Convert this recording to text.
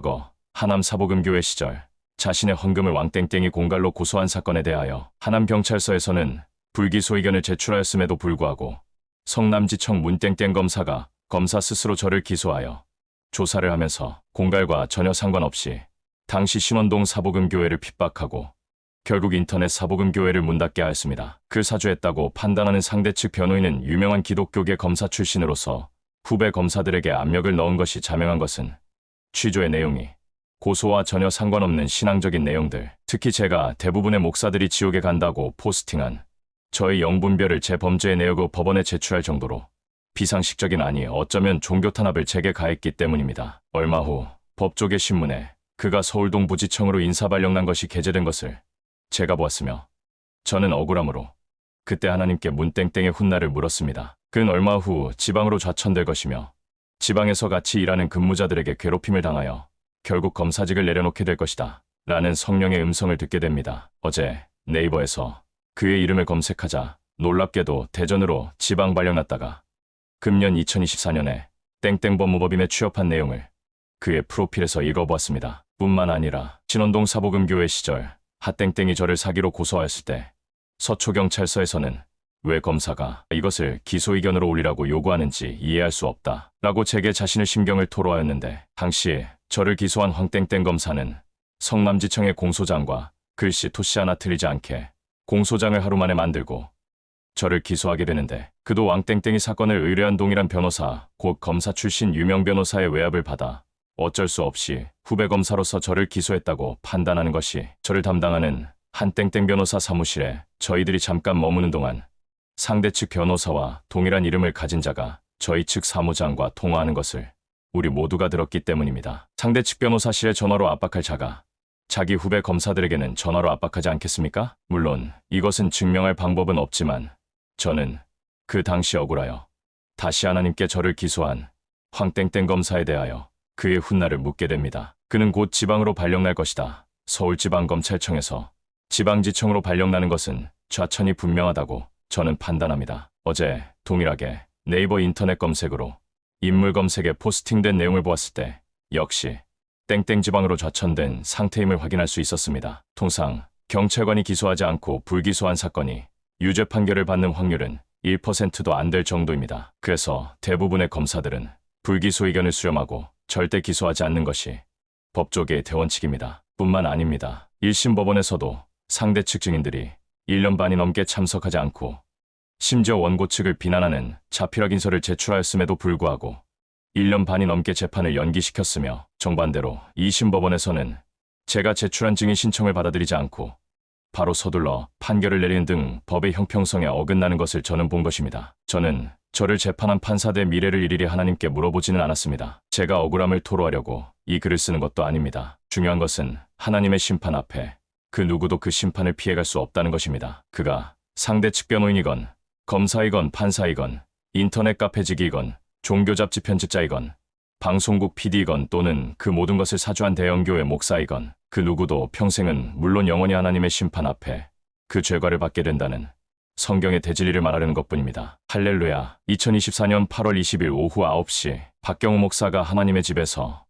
과거 하남 사복음교회 시절 자신의 헌금을 왕땡땡이 공갈로 고소한 사건에 대하여 하남경찰서에서는 불기소 의견을 제출하였음에도 불구하고 성남지청 문땡땡 검사가 검사 스스로 저를 기소하여 조사를 하면서 공갈과 전혀 상관없이 당시 신원동 사복음교회를 핍박하고 결국 인터넷 사복음교회를 문 닫게 하였습니다. 그 사주했다고 판단하는 상대 측 변호인은 유명한 기독교계 검사 출신으로서 후배 검사들에게 압력을 넣은 것이 자명한 것은 취조의 내용이 고소와 전혀 상관없는 신앙적인 내용들, 특히 제가 대부분의 목사들이 지옥에 간다고 포스팅한 저의 영분별을 제 범죄의 내역으로 법원에 제출할 정도로 비상식적인 아니 어쩌면 종교 탄압을 제게 가했기 때문입니다. 얼마 후 법조계 신문에 그가 서울동부지청으로 인사발령 난 것이 게재된 것을 제가 보았으며 저는 억울함으로 그때 하나님께 문땡땡의 훗날을 물었습니다. 그는 얼마 후 지방으로 좌천될 것이며 지방에서 같이 일하는 근무자들에게 괴롭힘을 당하여 결국 검사직을 내려놓게 될 것이다 라는 성령의 음성을 듣게 됩니다. 어제 네이버에서 그의 이름을 검색하자 놀랍게도 대전으로 지방 발령났다가 금년 2024년에 땡땡법무법인에 취업한 내용을 그의 프로필에서 읽어보았습니다. 뿐만 아니라 신원동 사복음교회 시절 핫땡땡이 저를 사기로 고소하였을 때 서초경찰서에서는 왜 검사가 이것을 기소 의견으로 올리라고 요구하는지 이해할 수 없다 라고 제게 자신의 심경을 토로하였는데, 당시 저를 기소한 황땡땡 검사는 성남지청의 공소장과 글씨 토시 하나 틀리지 않게 공소장을 하루 만에 만들고 저를 기소하게 되는데, 그도 왕땡땡이 사건을 의뢰한 동일한 변호사, 곧 검사 출신 유명 변호사의 외압을 받아 어쩔 수 없이 후배 검사로서 저를 기소했다고 판단하는 것이, 저를 담당하는 한 땡땡 변호사 사무실에 저희들이 잠깐 머무는 동안 상대 측 변호사와 동일한 이름을 가진 자가 저희 측 사무장과 통화하는 것을 우리 모두가 들었기 때문입니다. 상대 측 변호사실에 전화로 압박할 자가 자기 후배 검사들에게는 전화로 압박하지 않겠습니까? 물론 이것은 증명할 방법은 없지만 저는 그 당시 억울하여 다시 하나님께 저를 기소한 황땡땡 검사에 대하여 그의 훗날을 묻게 됩니다. 그는 곧 지방으로 발령날 것이다. 서울지방검찰청에서 지방지청으로 발령나는 것은 좌천이 분명하다고 저는 판단합니다. 어제 동일하게 네이버 인터넷 검색으로 인물 검색에 포스팅된 내용을 보았을 때 역시 땡땡지방으로 좌천된 상태임을 확인할 수 있었습니다. 통상 경찰관이 기소하지 않고 불기소한 사건이 유죄 판결을 받는 확률은 1%도 안 될 정도입니다. 그래서 대부분의 검사들은 불기소 의견을 수렴하고 절대 기소하지 않는 것이 법조계의 대원칙입니다. 뿐만 아닙니다. 1심 법원에서도 상대 측 증인들이 1년 반이 넘게 참석하지 않고 심지어 원고 측을 비난하는 자필 확인서를 제출하였음에도 불구하고 1년 반이 넘게 재판을 연기시켰으며, 정반대로 2심 법원에서는 제가 제출한 증인 신청을 받아들이지 않고 바로 서둘러 판결을 내리는 등 법의 형평성에 어긋나는 것을 저는 본 것입니다. 저는 저를 재판한 판사들의 미래를 일일이 하나님께 물어보지는 않았습니다. 제가 억울함을 토로하려고 이 글을 쓰는 것도 아닙니다. 중요한 것은 하나님의 심판 앞에 그 누구도 그 심판을 피해갈 수 없다는 것입니다. 그가 상대 측 변호인이건 검사이건 판사이건 인터넷 카페직이건 종교 잡지 편집자이건 방송국 PD이건 또는 그 모든 것을 사주한 대형교회 목사이건 그 누구도 평생은 물론 영원히 하나님의 심판 앞에 그 죄과를 받게 된다는 성경의 대진리를 말하려는 것뿐입니다. 할렐루야. 2024년 8월 20일 오후 9시 박경우 목사가 하나님의 집에서